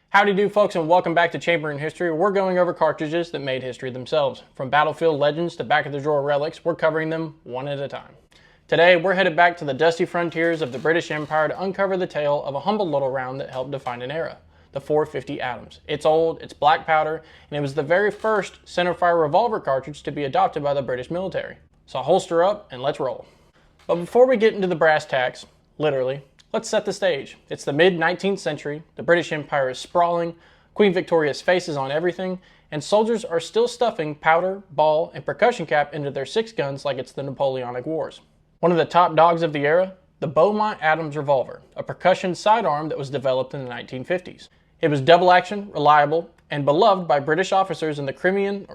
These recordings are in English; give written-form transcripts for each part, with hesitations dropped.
Howdy do folks, and welcome back to Chambering History. We're going over cartridges that made history themselves. From battlefield legends to back of the drawer relics, we're covering them one at a time. Today we're headed back to the dusty frontiers of the British Empire to uncover the tale of a humble little round that helped define an era, the 450 Adams. It's old, it's black powder, and it was the very first centerfire revolver cartridge to be adopted by the British military. So holster up and let's roll. But before we get into the brass tacks, literally, let's set the stage. It's the mid-19th century, the British Empire is sprawling, Queen Victoria's face is on everything, and soldiers are still stuffing powder, ball, and percussion cap into their six guns like it's the Napoleonic Wars. One of the top dogs of the era, the Beaumont Adams revolver, a percussion sidearm that was developed in the 1950s. It was double action, reliable, and beloved by British officers in the Crimean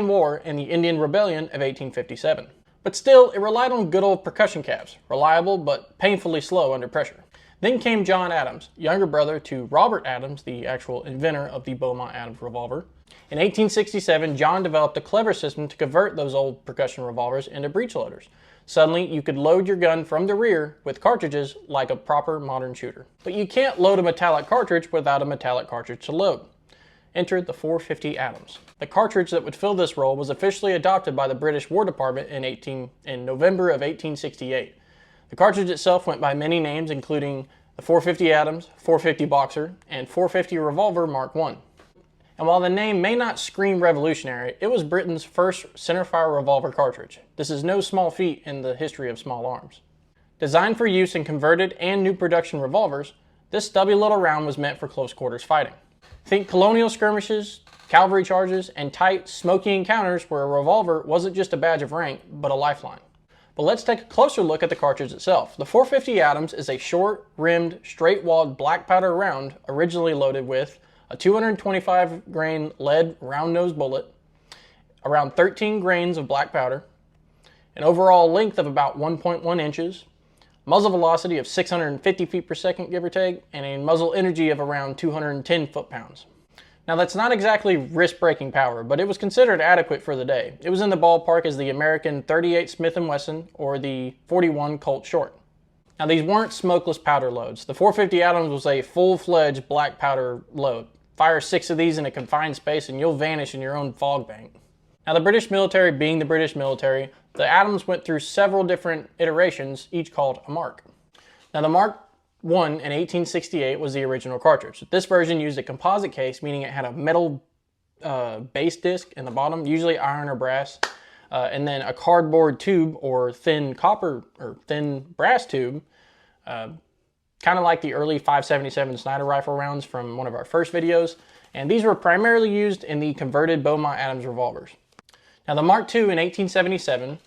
War and the Indian Rebellion of 1857. But still, it relied on good old percussion caps, reliable but painfully slow under pressure. Then came John Adams, younger brother to Robert Adams, the actual inventor of the Beaumont Adams revolver. In 1867, John developed a clever system to convert those old percussion revolvers into breech loaders. Suddenly, you could load your gun from the rear with cartridges like a proper modern shooter. But you can't load a metallic cartridge without a metallic cartridge to load. Enter the 450 Adams. The cartridge that would fill this role was officially adopted by the British War Department in November of 1868. The cartridge itself went by many names, including the 450 Adams, 450 Boxer, and 450 Revolver Mark I. And while the name may not scream revolutionary, it was Britain's first centerfire revolver cartridge. This is no small feat in the history of small arms. Designed for use in converted and new production revolvers, this stubby little round was meant for close quarters fighting. Think colonial skirmishes, cavalry charges, and tight, smoky encounters where a revolver wasn't just a badge of rank, but a lifeline. But let's take a closer look at the cartridge itself. The 450 Adams is a short-rimmed, straight-walled black powder round originally loaded with a 225 grain lead round-nosed bullet, around 13 grains of black powder, an overall length of about 1.1 inches, muzzle velocity of 650 feet per second, give or take, and a muzzle energy of around 210 foot-pounds. Now that's not exactly wrist-breaking power, but it was considered adequate for the day. It was in the ballpark as the American .38 Smith & Wesson or the .41 Colt Short. Now these weren't smokeless powder loads. The 450 Adams was a full-fledged black powder load. Fire 6 of these in a confined space and you'll vanish in your own fog bank. Now the British military being the British military, the Adams went through several different iterations, each called a Mark. Now the Mark I in 1868 was the original cartridge. This version used a composite case, meaning it had a metal base disc in the bottom, usually iron or brass, and then a cardboard tube or thin copper or thin brass tube, kind of like the early 5.77 Sniper rifle rounds from one of our first videos. And these were primarily used in the converted Beaumont Adams revolvers. Now the Mark II in 1877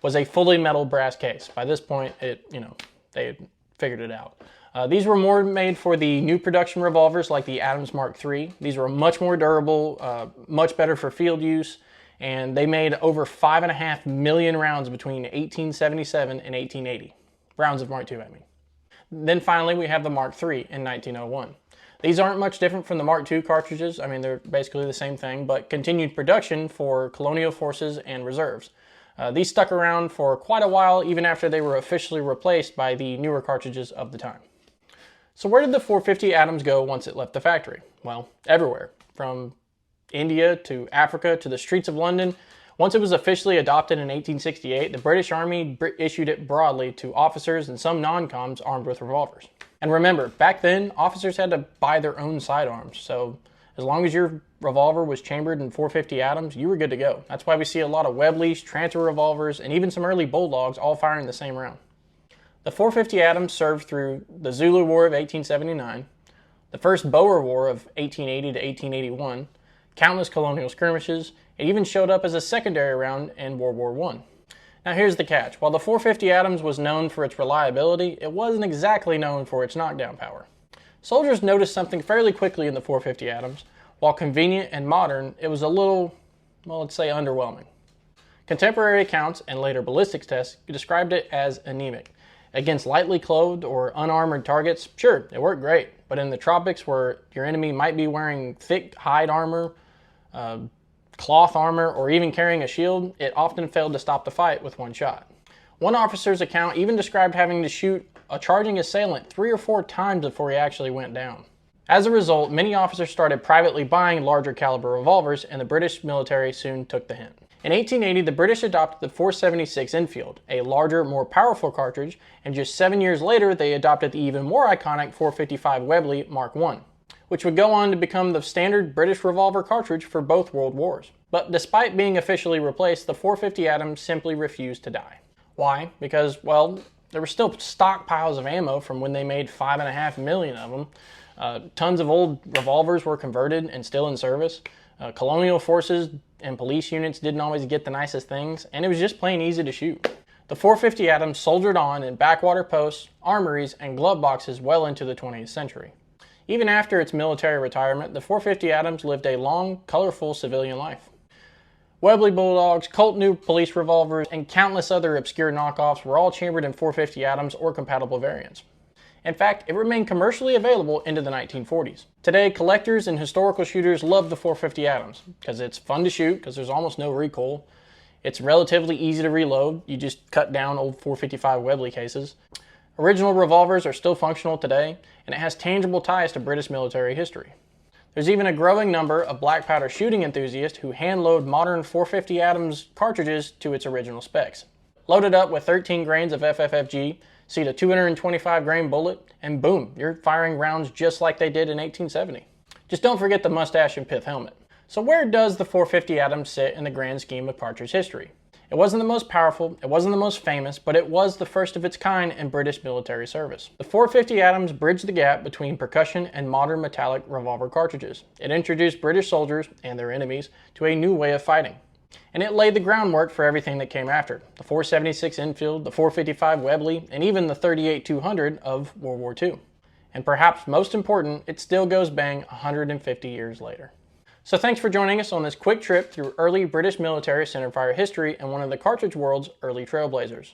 was a fully metal brass case. By this point, they had figured it out. These were more made for the new production revolvers like the Adams Mark III. These were much more durable, much better for field use, and they made over 5.5 million rounds between 1877 and 1880. Rounds of Mark II, I mean. Then finally we have the Mark III in 1901. These aren't much different from the Mark II cartridges. I mean, they're basically the same thing, but continued production for colonial forces and reserves. These stuck around for quite a while, even after they were officially replaced by the newer cartridges of the time. So where did the 450 Adams go once it left the factory? Well, everywhere. From India to Africa to the streets of London. Once it was officially adopted in 1868, the British Army issued it broadly to officers and some non-coms armed with revolvers. And remember, back then, officers had to buy their own sidearms, so as long as your revolver was chambered in 450 Adams, you were good to go. That's why we see a lot of web-leashed, transfer revolvers, and even some early bulldogs all firing the same round. The 450 Adams served through the Zulu War of 1879, the First Boer War of 1880 to 1881, countless colonial skirmishes. It even showed up as a secondary round in World War I. Now here's the catch. While the 450 Adams was known for its reliability, it wasn't exactly known for its knockdown power. Soldiers noticed something fairly quickly in the 450 Adams. While convenient and modern, it was a little, well, let's say underwhelming. Contemporary accounts and later ballistics tests described it as anemic. Against lightly clothed or unarmored targets, sure, it worked great. But in the tropics where your enemy might be wearing thick hide armor, cloth armor, or even carrying a shield, it often failed to stop the fight with one shot. One officer's account even described having to shoot a charging assailant 3 or 4 times before he actually went down. As a result, many officers started privately buying larger caliber revolvers, and the British military soon took the hint. In 1880, the British adopted the .476 Enfield, a larger, more powerful cartridge, and just 7 years later they adopted the even more iconic .455 Webley Mark I, which would go on to become the standard British revolver cartridge for both world wars. But despite being officially replaced, the .450 Adams simply refused to die. Why? Because, well, there were still stockpiles of ammo from when they made 5.5 million of them. Tons of old revolvers were converted and still in service. Colonial forces and police units didn't always get the nicest things, and it was just plain easy to shoot. The .450 Adams soldiered on in backwater posts, armories, and glove boxes well into the 20th century. Even after its military retirement, the .450 Adams lived a long, colorful civilian life. Webley Bulldogs, Colt new police revolvers, and countless other obscure knockoffs were all chambered in .450 Adams or compatible variants. In fact, it remained commercially available into the 1940s. Today, collectors and historical shooters love the .450 Adams because it's fun to shoot because there's almost no recoil. It's relatively easy to reload. You just cut down old .455 Webley cases. Original revolvers are still functional today, and it has tangible ties to British military history. There's even a growing number of black powder shooting enthusiasts who hand-load modern .450 Adams cartridges to its original specs. Load it up with 13 grains of FFFG, seat a 225 grain bullet, and boom, you're firing rounds just like they did in 1870. Just don't forget the mustache and pith helmet. So where does the .450 Adams sit in the grand scheme of cartridge history? It wasn't the most powerful, it wasn't the most famous, but it was the first of its kind in British military service. The .450 Adams bridged the gap between percussion and modern metallic revolver cartridges. It introduced British soldiers, and their enemies, to a new way of fighting. And it laid the groundwork for everything that came after. The .476 Enfield, the .455 Webley, and even the .38-200 of World War II. And perhaps most important, it still goes bang 150 years later. So thanks for joining us on this quick trip through early British military centerfire history and one of the cartridge world's early trailblazers.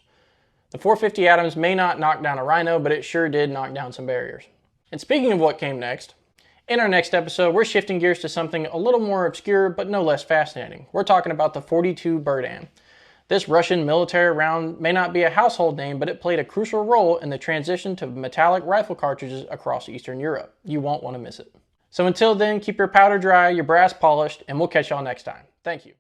The .450 Adams may not knock down a rhino, but it sure did knock down some barriers. And speaking of what came next, in our next episode, we're shifting gears to something a little more obscure, but no less fascinating. We're talking about the .42 Berdan. This Russian military round may not be a household name, but it played a crucial role in the transition to metallic rifle cartridges across Eastern Europe. You won't want to miss it. So until then, keep your powder dry, your brass polished, and we'll catch y'all next time. Thank you.